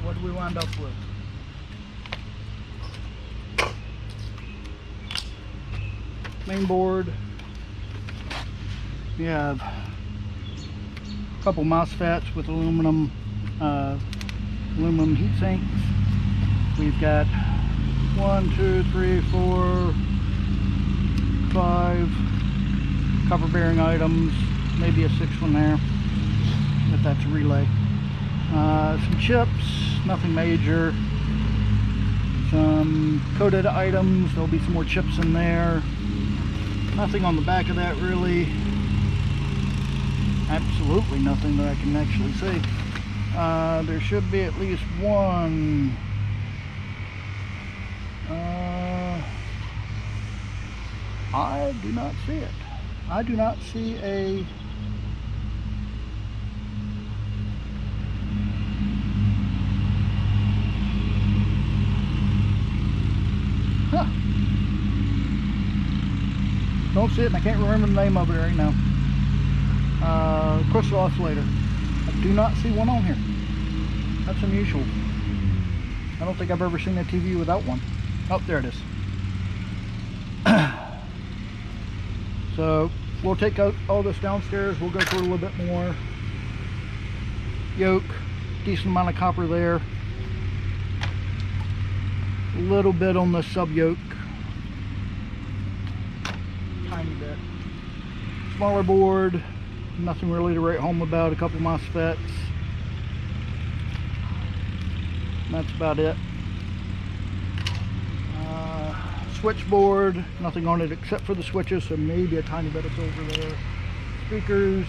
what do we wind up with? Main board. We have a couple MOSFETs with aluminum heat sinks. We've got 1, 2, 3, 4, 5 copper bearing items, maybe a 6th one there, if that's a relay. Some chips, nothing major. Some coated items, there'll be some more chips in there. Nothing on the back of that really. Absolutely nothing that I can actually see. There should be at least one. I do not see it. I do not see a don't see it, and I can't remember the name of it right now. Crystal oscillator. I do not see one on here. That's unusual. I don't think I've ever seen a TV without one. Oh, there it is. So we'll take out all this downstairs. We'll go through a little bit more. Yoke, decent amount of copper there. A little bit on the sub yoke. Tiny bit. Smaller board. Nothing really to write home about. A couple MOSFETs. That's about it. Switchboard, nothing on it except for the switches, so maybe a tiny bit of silver there. Speakers.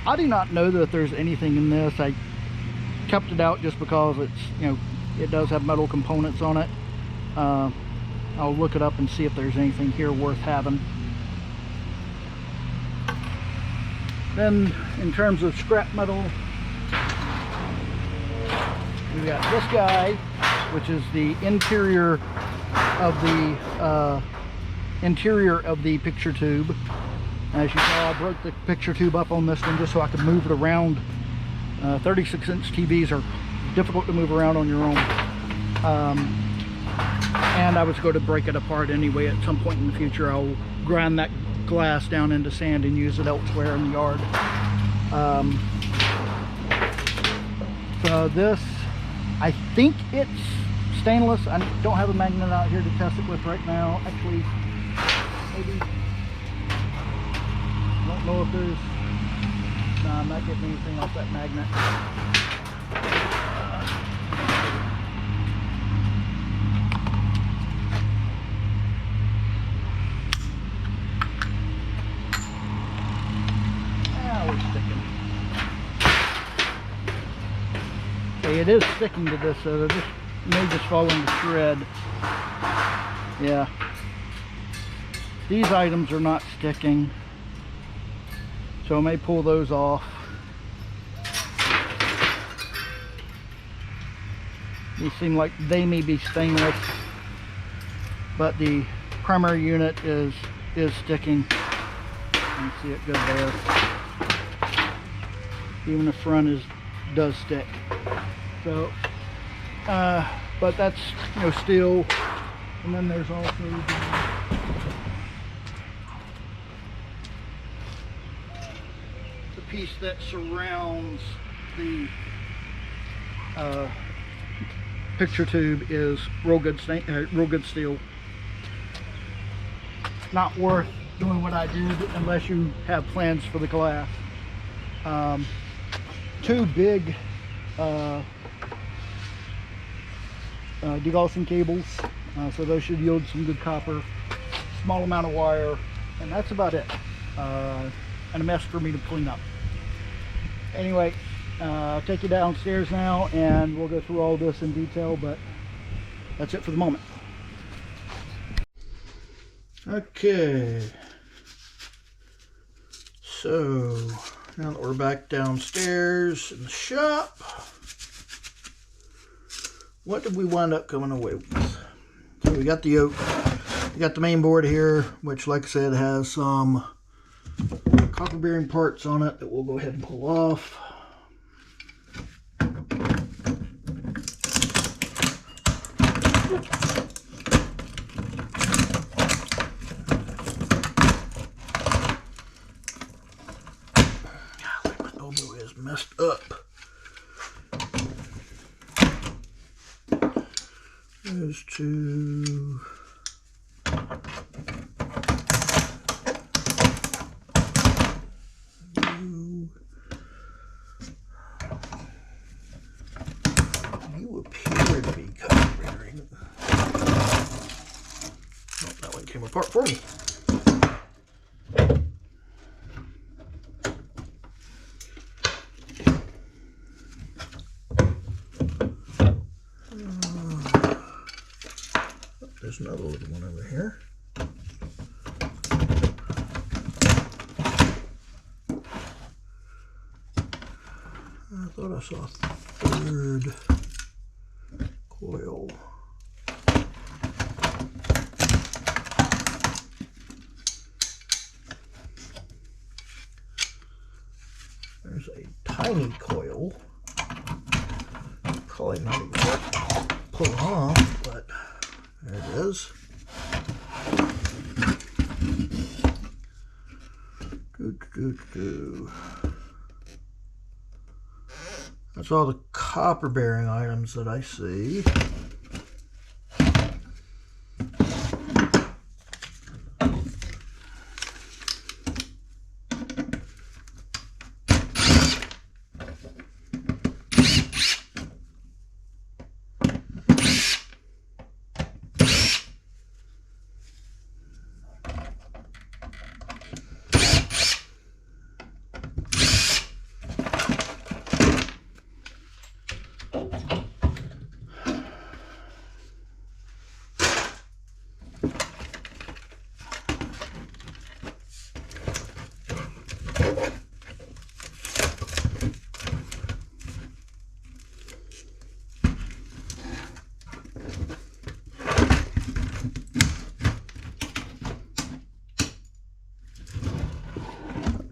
I do not know that there's anything in this. I kept it out just because it's, you know, it does have metal components on it. I'll look it up and see if there's anything here worth having. Then in terms of scrap metal, we got this guy, which is the interior of the picture tube. As you saw, I broke the picture tube up on this one just so I could move it around. 36-inch TVs are difficult to move around on your own. And I was going to break it apart anyway at some point in the future. I'll grind that glass down into sand and use it elsewhere in the yard. So this, I think it's stainless. I don't have a magnet out here to test it with right now. Actually, maybe. I don't know if there's. Nah, I'm not getting anything off that magnet. We're sticking. Okay, it is sticking to this, so this may just fall into shred. Yeah. These items are not sticking, so I may pull those off. These seem like they may be stainless, but the primary unit is sticking. You can see it good there. Even the front does stick. So, but that's, you know, steel. And then there's also the piece that surrounds the picture tube is real good steel. Not worth doing what I did unless you have plans for the glass. Two big degaussing cables, so those should yield some good copper. Small amount of wire, and that's about it. And a mess for me to clean up. Anyway, I'll take you downstairs now and we'll go through all this in detail, but that's it for the moment. Okay, so now that we're back downstairs in the shop, what did we wind up coming away with? So we got the yoke, we got the main board here, which, like I said, has some copper bearing parts on it that we'll go ahead and pull off. Those two. You appear to be copper bearing. Oh, that one came apart for me. There's another little one over here. I thought I saw a third coil. There's a tiny coil. Probably not exactly pull off, but there it is. That's all the copper bearing items that I see.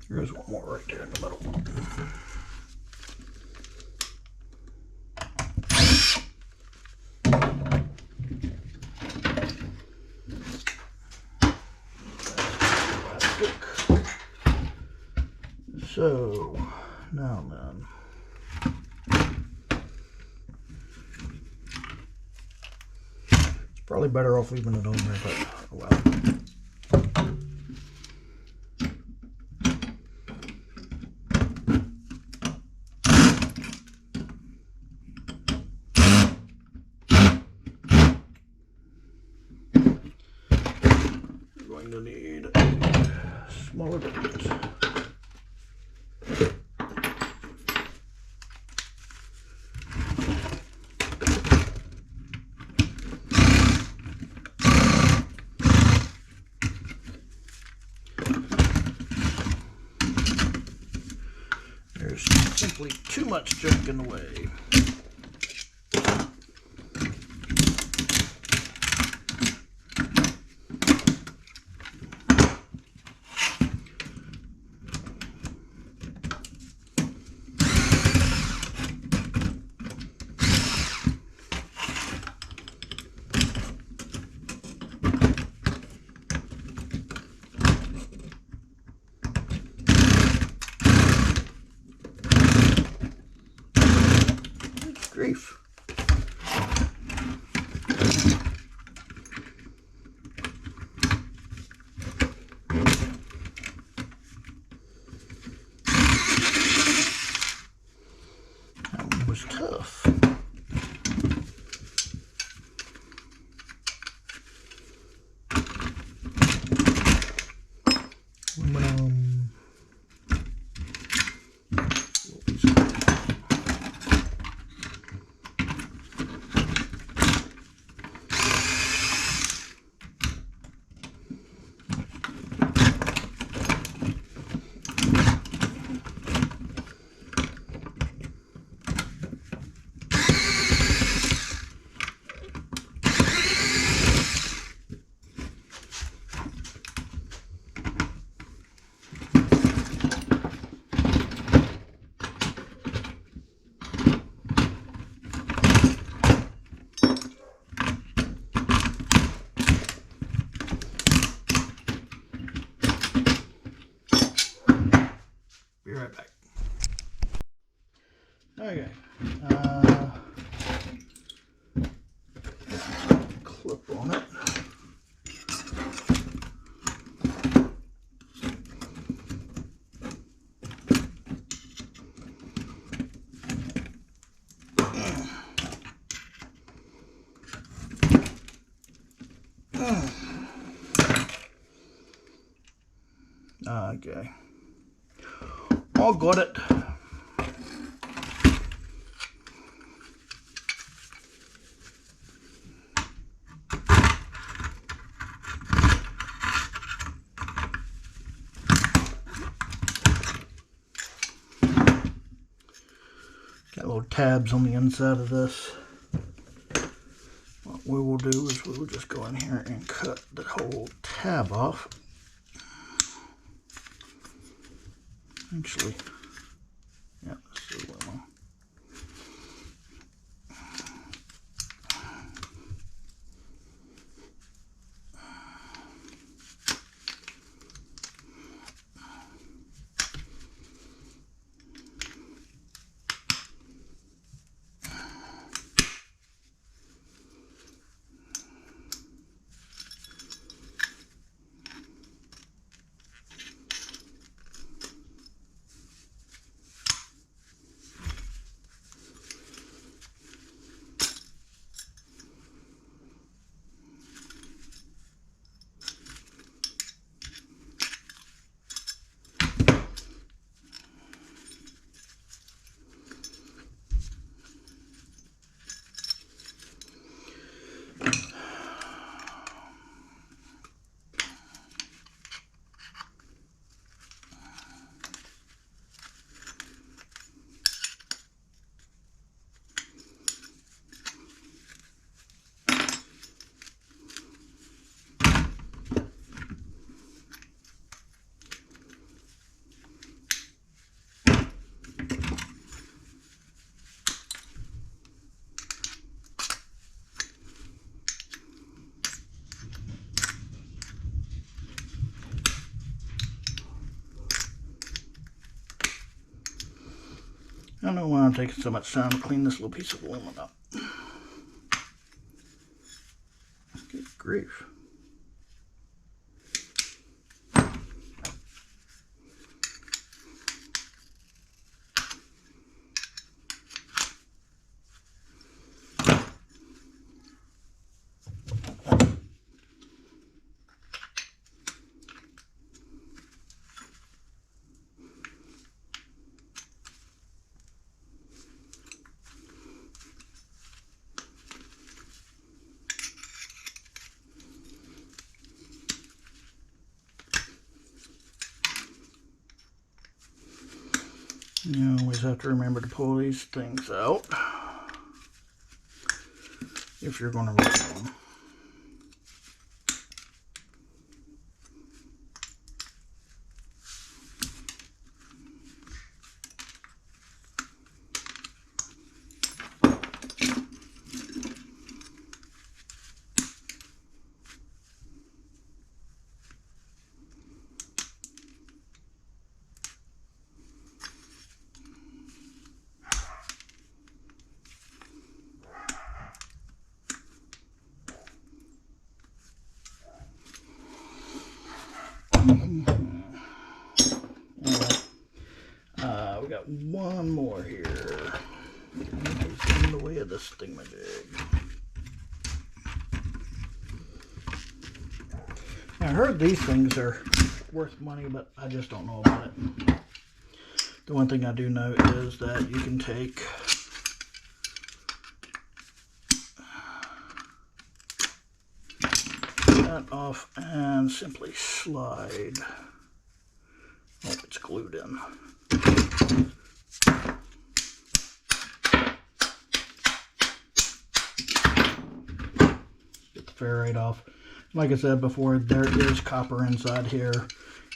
There's one more right there in the middle. So, now then. It's probably better off leaving it on there, but oh well. Going to need smaller bits. There's simply too much junk in the way. Okay. All got it. Got little tabs on the inside of this. What we will do is we will just go in here and cut the whole tab off. Actually, yeah, this is the one. I don't know why I'm taking so much time to clean this little piece of aluminum up. Good grief. You always have to remember to pull these things out if you're going to run them. We got one more here. It's in the way of this thingamajig. I heard these things are worth money, but I just don't know about it. The one thing I do know is that you can take that off and simply slide. Oh, it's glued in. Get the ferrite off. Like I said before, there is copper inside here.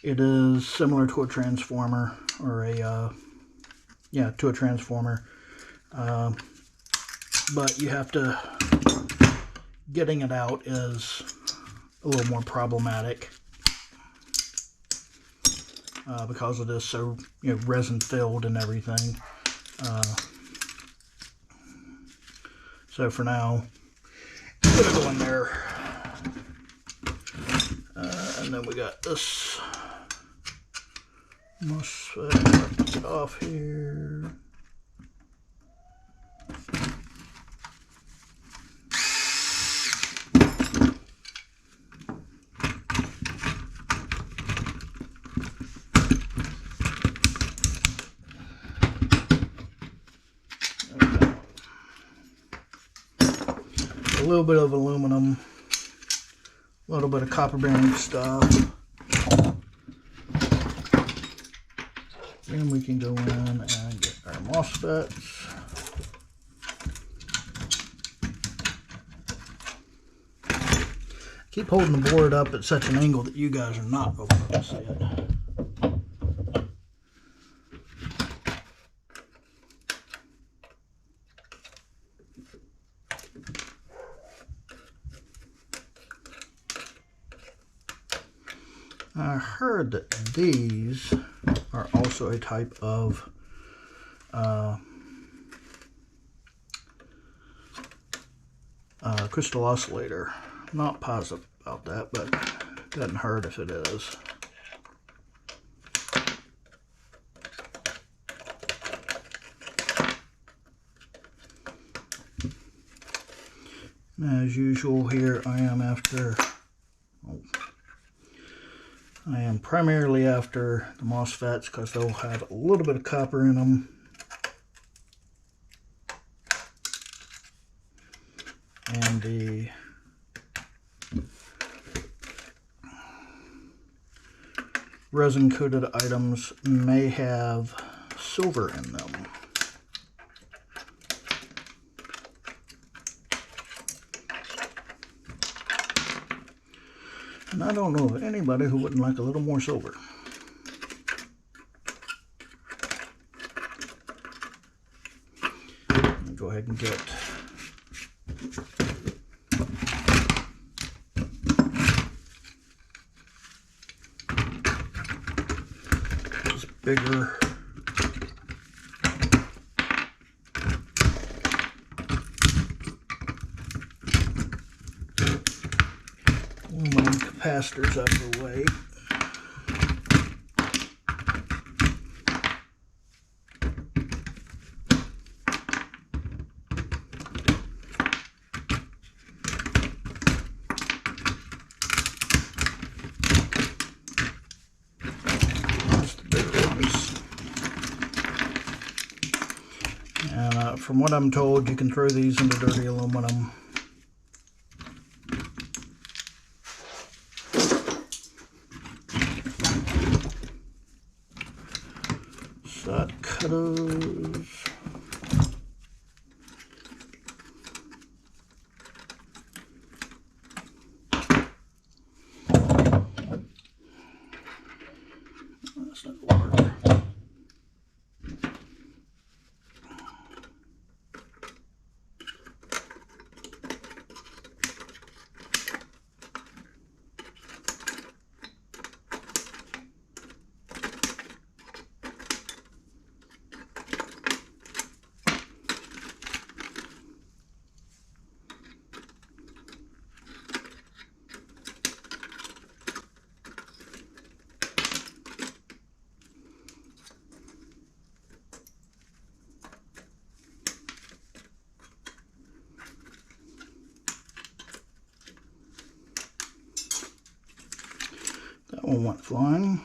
It is similar to a transformer, or a to a transformer, but you have to, getting it out is a little more problematic because it is so resin filled and everything. So for now, put it on there, and then we got this MOSFET. Put it off here. a little bit of aluminum, a little bit of copper bearing stuff. Then we can go in and get our MOSFETs. Keep holding the board up at such an angle that you guys are not going to be able to see it. I heard that these are also a type of crystal oscillator. I'm not positive about that, but it doesn't hurt if it is. As usual here, I am primarily after the MOSFETs because they'll have a little bit of copper in them. And the resin coated items may have silver in them. And I don't know of anybody who wouldn't like a little more silver. Let me go ahead and get this bigger aluminum capacitors out of the way. That's the bigger ones. And from what I'm told, you can throw these into dirty aluminum. Cutters. That's not water. That one went flying.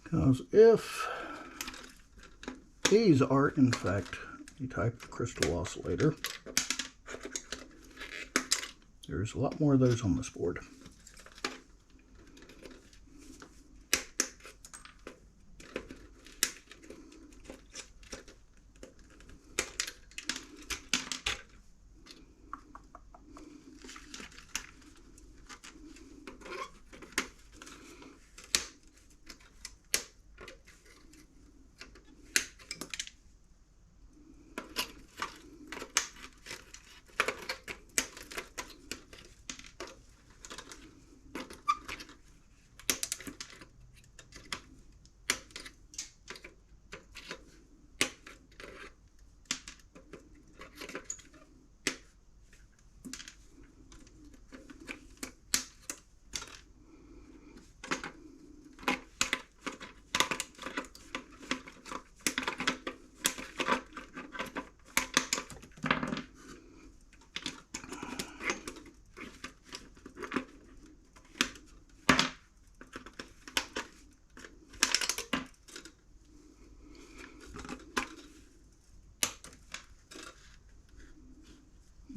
Because if these are in fact a type of crystal oscillator, there's a lot more of those on this board.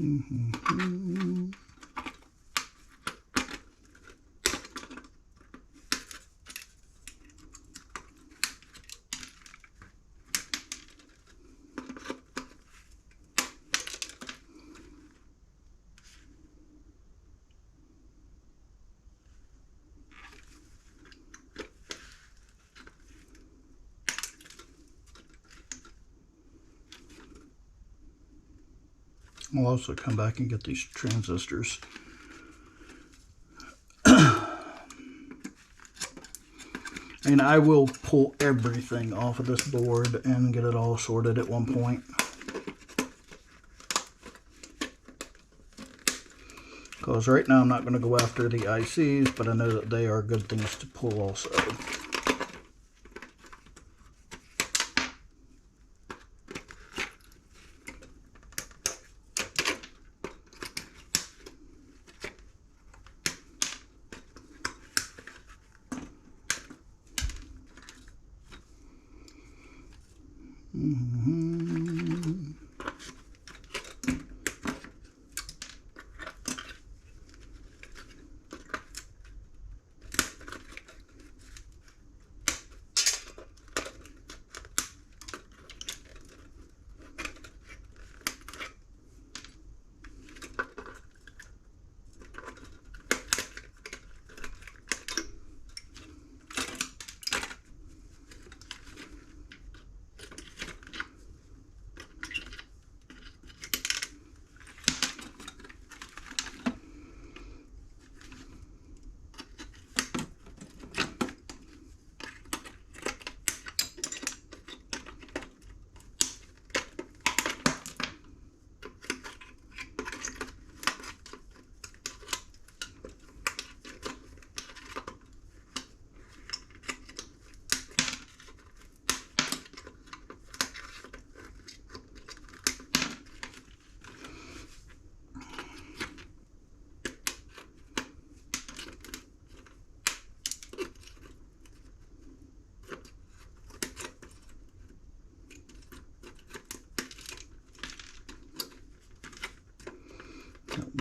Mm-hmm. I'll also come back and get these transistors. And I will pull everything off of this board and get it all sorted at one point. Because right now I'm not going to go after the ICs, but I know that they are good things to pull also.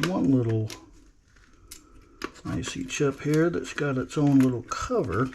One little IC chip here that's got its own little cover.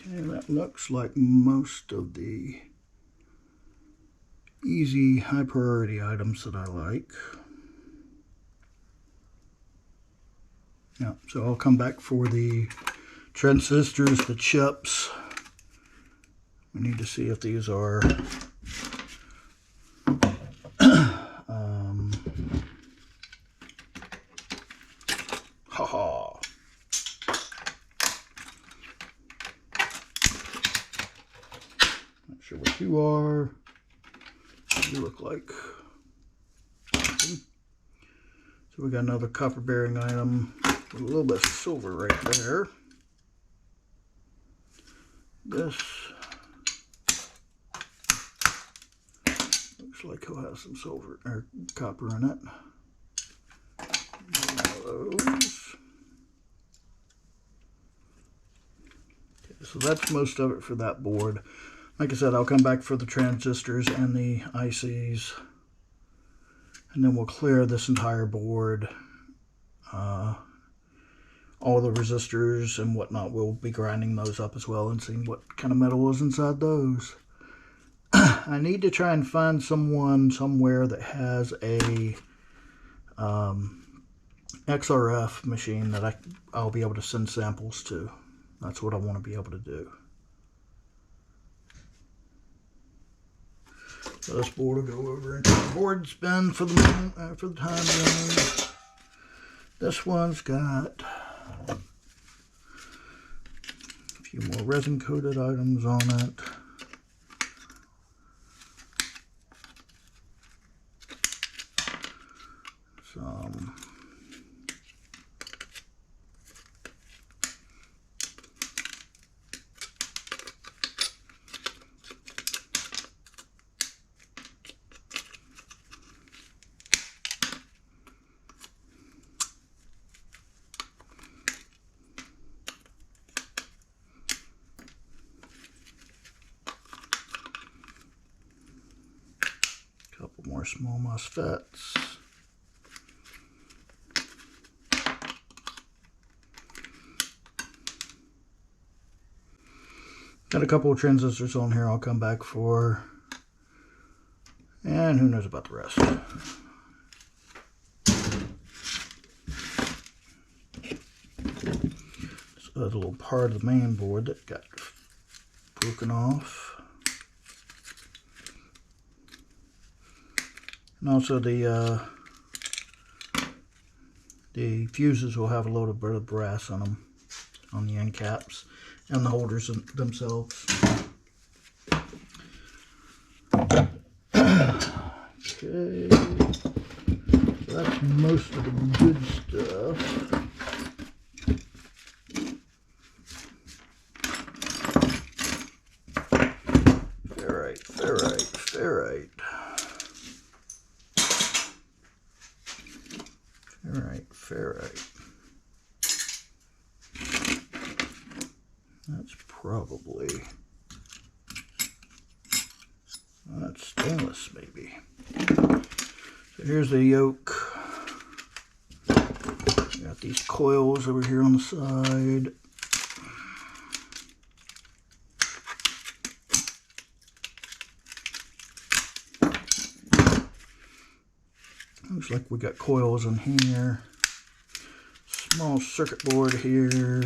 Okay, that looks like most of the easy high priority items that I like. Yeah, so I'll come back for the transistors, the chips. We need to see if these are haha. Not sure what you are. You look like. So we got another copper bearing item with a little bit of silver right there. This looks like he'll have some silver or copper in it. One of those. Okay, so that's most of it for that board. Like I said, I'll come back for the transistors and the ICs, and then we'll clear this entire board all the resistors and whatnot. We'll be grinding those up as well and seeing what kind of metal is inside those. I need to try and find someone somewhere that has a XRF machine that I'll be able to send samples to. That's what I want to be able to do. So this board will go over into the board bin for the time being. This one's got a few more resin coated items on it. Some couple more small MOSFETs. Got a couple of transistors on here I'll come back for. And who knows about the rest. This other little part of the main board that got broken off. And also the fuses will have a little bit of brass on them, on the end caps and the holders themselves. Okay, so that's most of the good stuff. Ferrite, ferrite, ferrite. Ferrite, ferrite. That's probably, that's stainless maybe. So here's the yoke. Got these coils over here on the side. Looks like we got coils in here. Small circuit board here.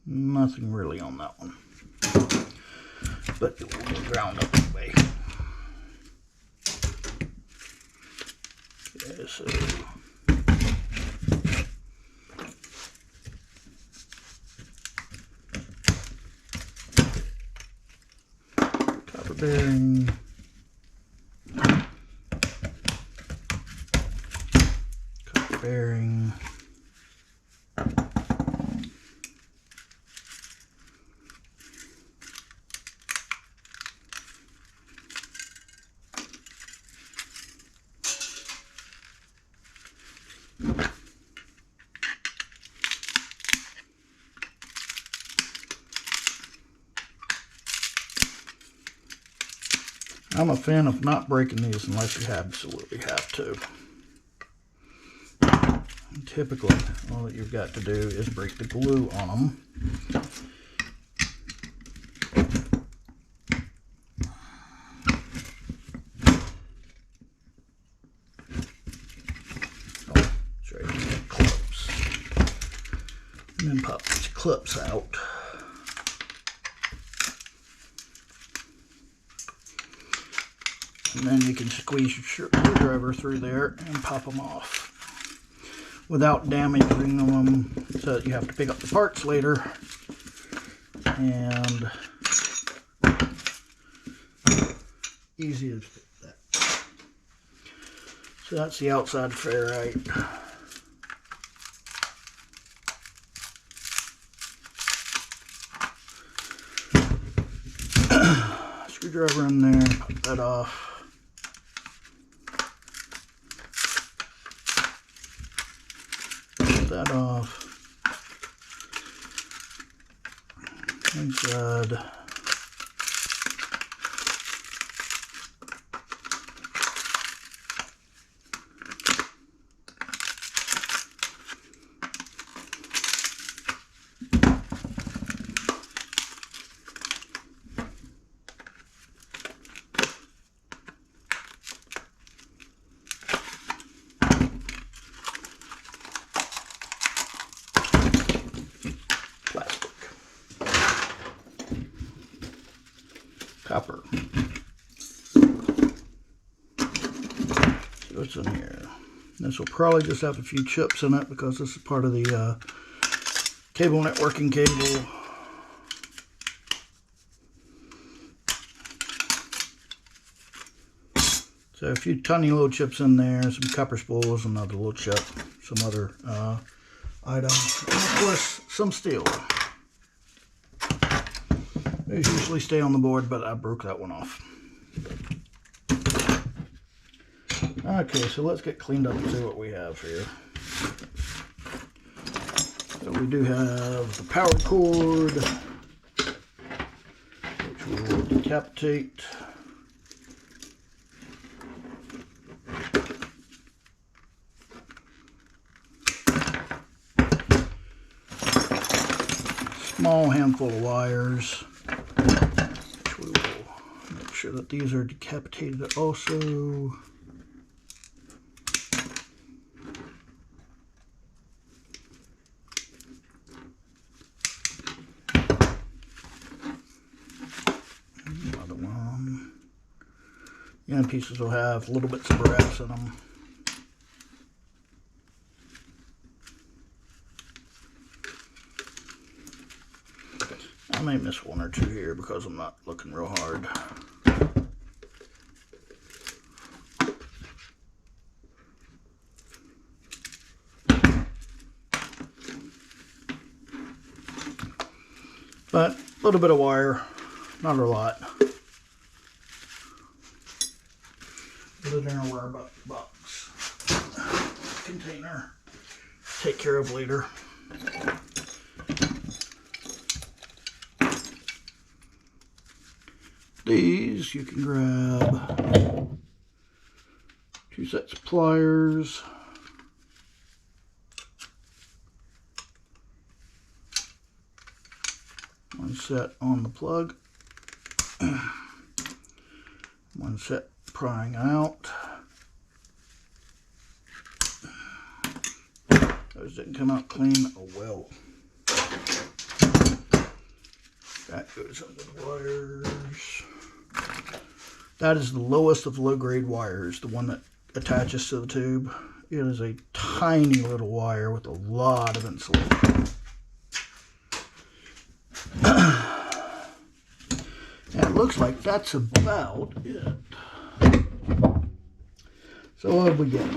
Nothing really on that one, but it will ground up anyway. Okay, so copper bearing, copper bearing. I'm a fan of not breaking these unless you absolutely have to. And typically, all that you've got to do is break the glue on them. Oh, sorry, clips. And then pop these clips out. And then you can squeeze your screwdriver through there and pop them off without damaging them, so that you have to pick up the parts later. And easy to fit that. So that's the outside ferrite. Screwdriver in there, pop that off. That off. inside. Copper. See what's in here. This will probably just have a few chips in it because this is part of the cable networking cable. So a few tiny little chips in there, some copper spools, another little chip, some other items, and of course some steel. These usually stay on the board, but I broke that one off. Okay, so let's get cleaned up and see what we have here. So we do have the power cord, which we will decapitate. Small handful of wires. We will make sure that these are decapitated also. Another one. The end pieces will have little bits of brass in them. I may miss one or two here because I'm not looking real hard. But a little bit of wire, not a lot. Put it in a wire box container. Take care of later. These you can grab 2 sets of pliers, one set on the plug, one set prying out. Those didn't come out clean. Oh well. That goes under the wires. That is the lowest of low-grade wires, the one that attaches to the tube. It is a tiny little wire with a lot of insulation. And it looks like that's about it. So what did we get?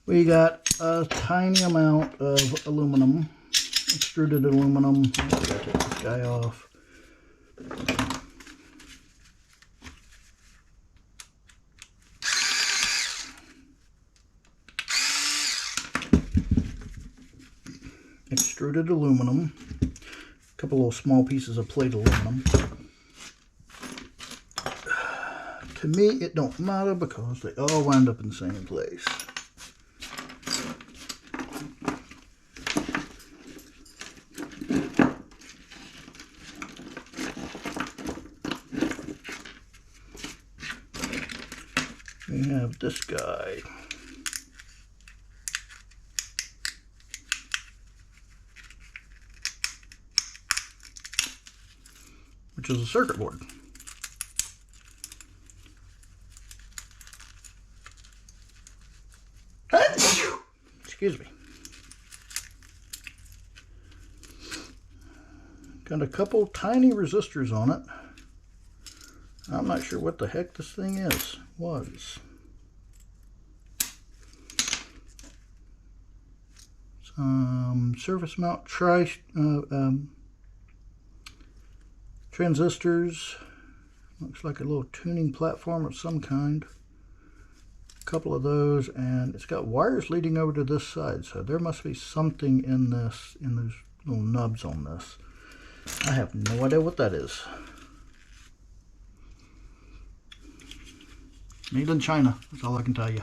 We got a tiny amount of aluminum, extruded aluminum. I gotta take this guy off. Extruded aluminum, a couple little small pieces of plate aluminum. To me, it don't matter because they all wind up in the same place. We have this guy. Which is a circuit board. Excuse me. Got a couple tiny resistors on it. I'm not sure what the heck this thing was. Some surface mount transistors. Looks like a little tuning platform of some kind. A couple of those, and it's got wires leading over to this side, so there must be something in those little nubs on this. I have no idea what that is. Made in China, that's all I can tell you.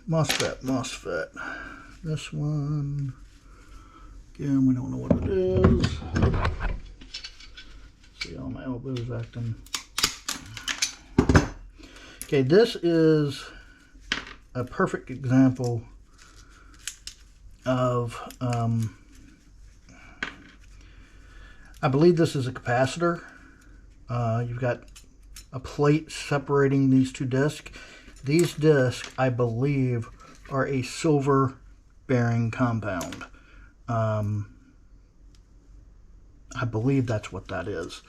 MOSFET. This one, again, we don't know what it is. See, all my elbows acting. Okay, this is a perfect example of, I believe this is a capacitor. You've got a plate separating these two discs. These discs, I believe, are a silver bearing compound. I believe that's what that is.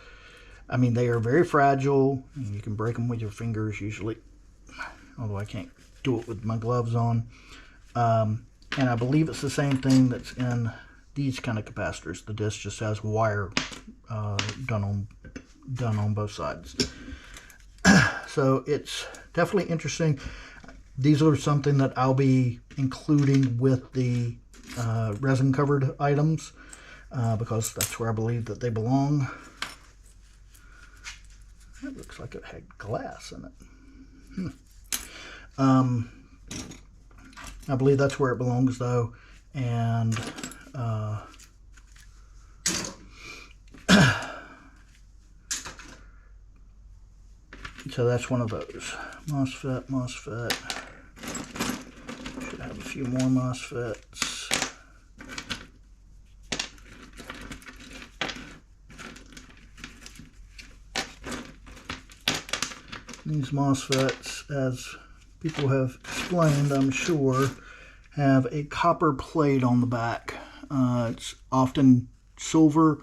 I mean, they are very fragile. You can break them with your fingers usually, although I can't do it with my gloves on. And I believe it's the same thing that's in these kind of capacitors. The disc just has wire done on both sides. So it's definitely interesting. These are something that I'll be including with the resin covered items because that's where I believe that they belong. It looks like it had glass in it. I believe that's where it belongs though, and so that's one of those. MOSFET. Should have a few more MOSFETs. These MOSFETs, as people have explained, I'm sure, have a copper plate on the back. It's often silver,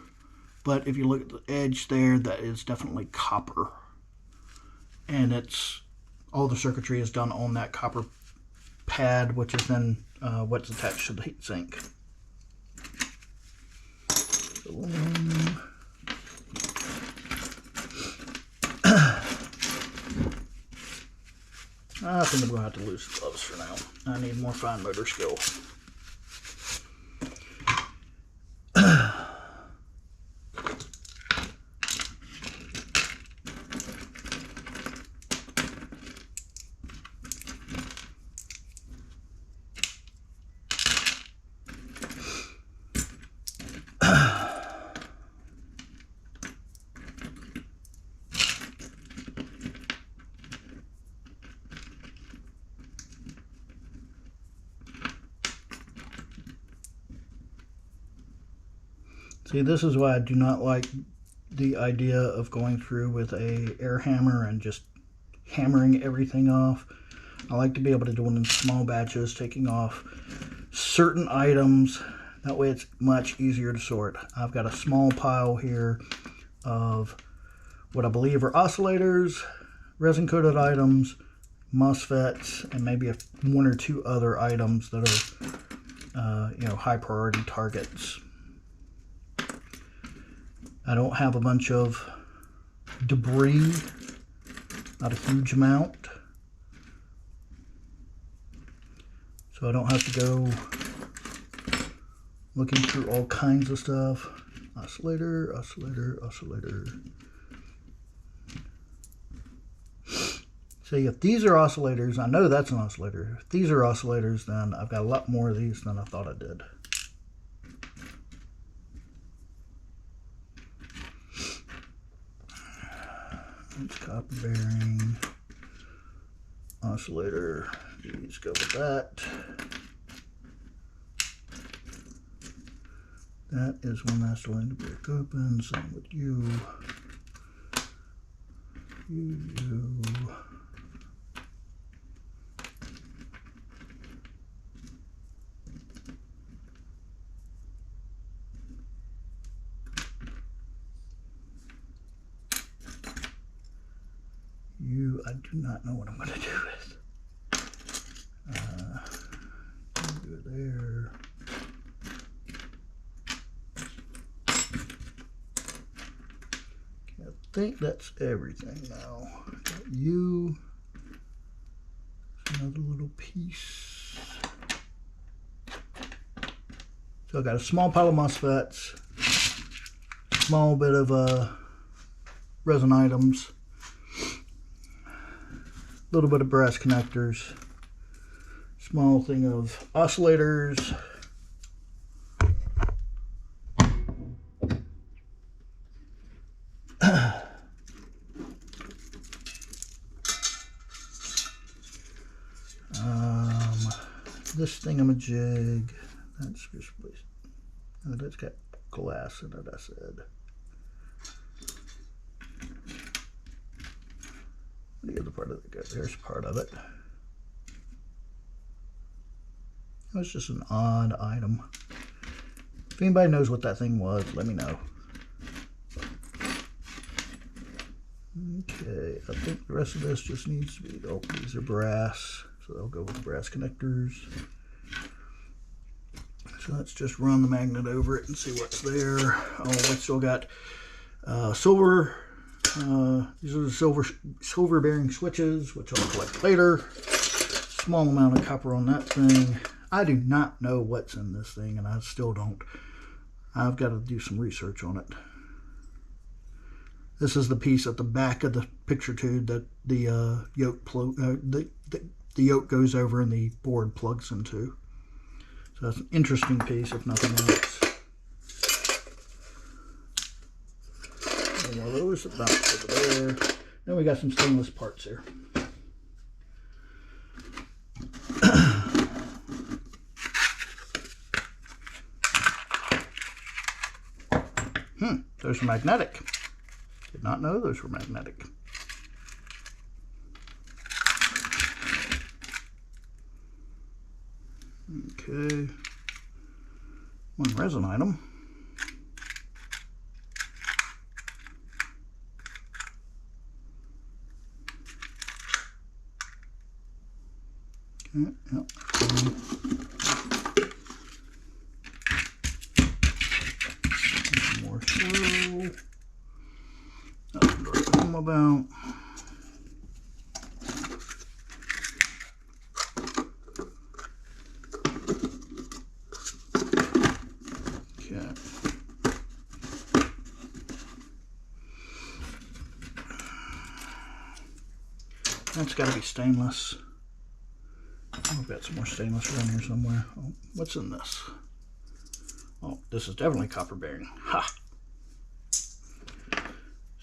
but if you look at the edge there, that is definitely copper. And it's all the circuitry is done on that copper pad, which is then what's attached to the heat sink. I think I'm going to have to lose the gloves for now. I need more fine motor skill. See, this is why I do not like the idea of going through with a air hammer and just hammering everything off. I like to be able to do it in small batches, taking off certain items. That way it's much easier to sort. I've got a small pile here of what I believe are oscillators, resin-coated items, MOSFETs, and maybe one or two other items that are high priority targets. I don't have a bunch of debris, not a huge amount, so I don't have to go looking through all kinds of stuff. Oscillator. See, if these are oscillators, I know that's an oscillator. If these are oscillators, then I've got a lot more of these than I thought I did. It's copper bearing, oscillator, these go with that. That is one that's going to break open, same with you. You. I do not know what I'm going to do with. Go there. Okay, I think that's everything now. Got you. Another little piece. So I've got a small pile of MOSFETs, small bit of resin items, a little bit of brass connectors, small thing of oscillators, this thingamajig, that's just, oh, that's got glass in it, I said. Where'd the other part of it go? There's part of it. That's just an odd item. If anybody knows what that thing was, let me know. Okay, I think the rest of this just needs to be, oh, these are brass, so they'll go with the brass connectors. So let's just run the magnet over it and see what's there. Oh, we still got silver. These are the silver bearing switches, which I'll collect later. Small amount of copper on that thing. I do not know what's in this thing, and I still don't. I've got to do some research on it. This is the piece at the back of the picture tube that the the yoke goes over and the board plugs into. So that's an interesting piece, if nothing else. One of those that bounce over there. Then we got some stainless parts here. Those are magnetic. Did not know those were magnetic. Okay. One resin item. Okay, yep. More slow. Nothing to write home about. Okay. That's got to be stainless. I've got some more stainless around here somewhere. Oh, what's in this? Oh, this is definitely copper bearing. Ha!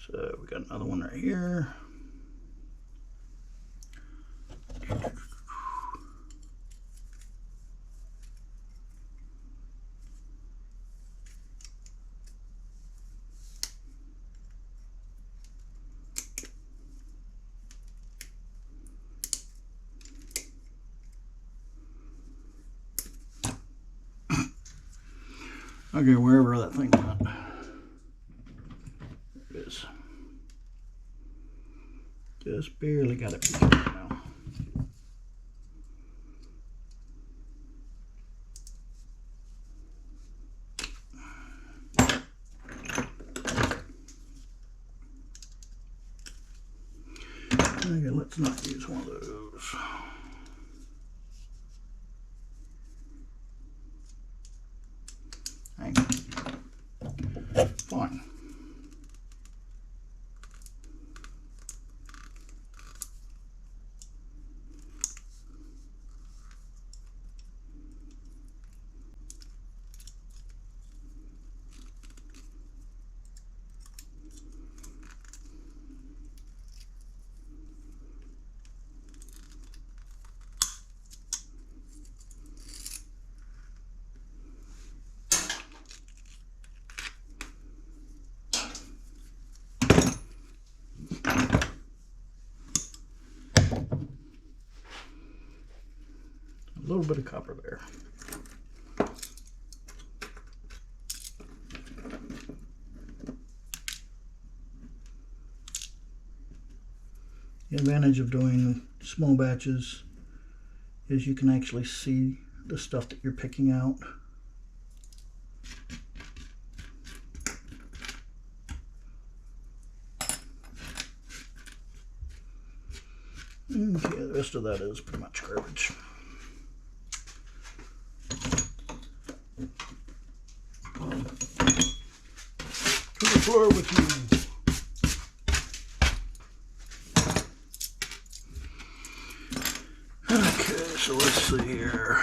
So we got another one right here. Okay, wherever that thing went. There it is. Just barely got it picked up now. Okay, let's not use one of those. Hang on. Fine. A little bit of copper there. The advantage of doing small batches is you can actually see the stuff that you're picking out. Okay, the rest of that is pretty much garbage. To the floor with you. Okay, so let's see here.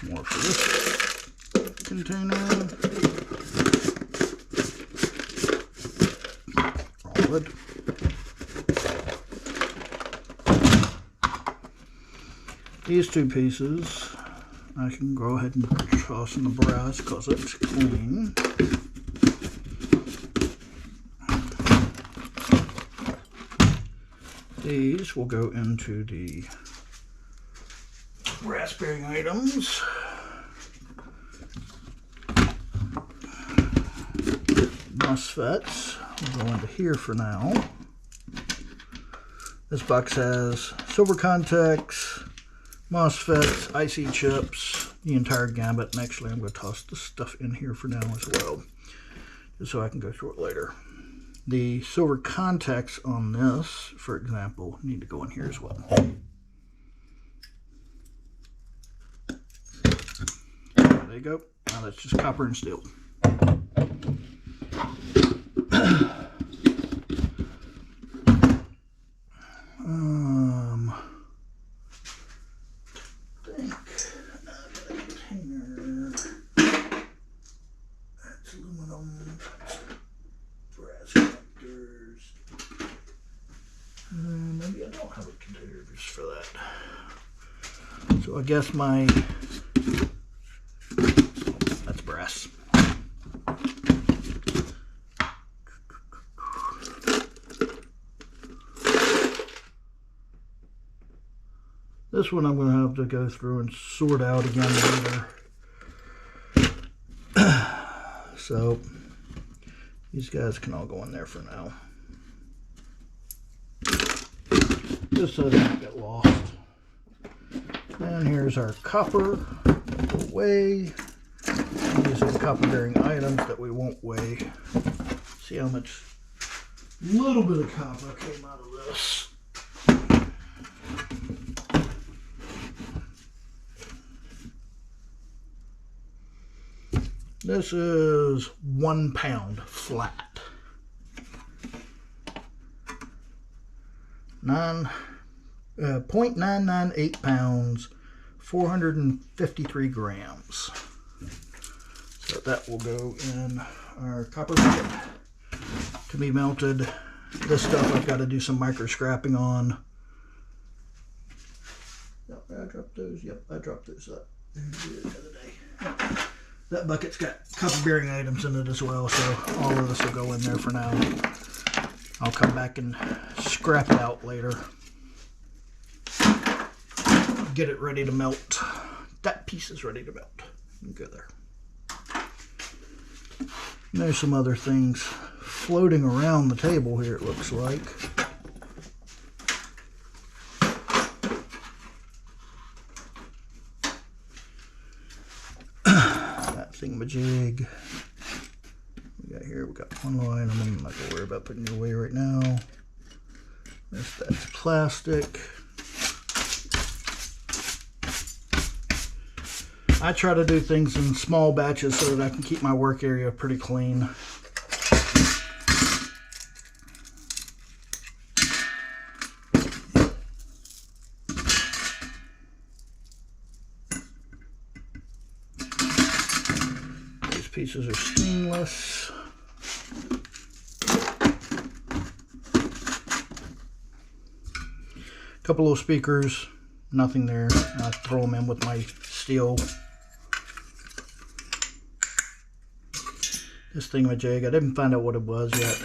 More for this container. All good. These two pieces I can go ahead and toss in the brass because it's clean. These will go into the brass bearing items. MOSFETs will go into here for now. This box has silver contacts, MOSFETs, IC chips, the entire gambit, and actually I'm going to toss this stuff in here for now as well, just so I can go through it later. The silver contacts on this, for example, need to go in here as well. There you go. Now that's just copper and steel. Maybe I don't have a container just for that. So I guess that's brass. This one I'm going to have to go through and sort out again later. So these guys can all go in there for now, just so they don't get lost. And here's our copper weigh. These are the copper bearing items that we won't weigh. See how much little bit of copper came out of this. This is 1 pound flat. 0.998 pounds, 453 grams. So that will go in our copper bucket to be melted. This stuff I've got to do some micro scrapping on. Yep, I dropped those. Yep, I dropped those up the other day. Yep. That bucket's got copper bearing items in it as well, so all of this will go in there for now. I'll come back and scrap it out later. Get it ready to melt. That piece is ready to melt. Go there. And there's some other things floating around the table here, it looks like. That thingamajig. We got here, we got one line. I'm not gonna worry about putting it away right now. That's plastic. I try to do things in small batches so that I can keep my work area pretty clean. These pieces are stainless. Couple of speakers, nothing there. I throw them in with my steel. This thingamajig, I didn't find out what it was yet.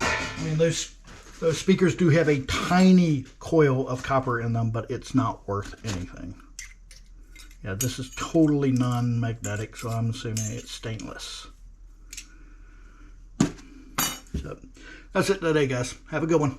I mean, those speakers do have a tiny coil of copper in them, but it's not worth anything. Yeah, this is totally non-magnetic, so I'm assuming it's stainless. So that's it today, guys. Have a good one.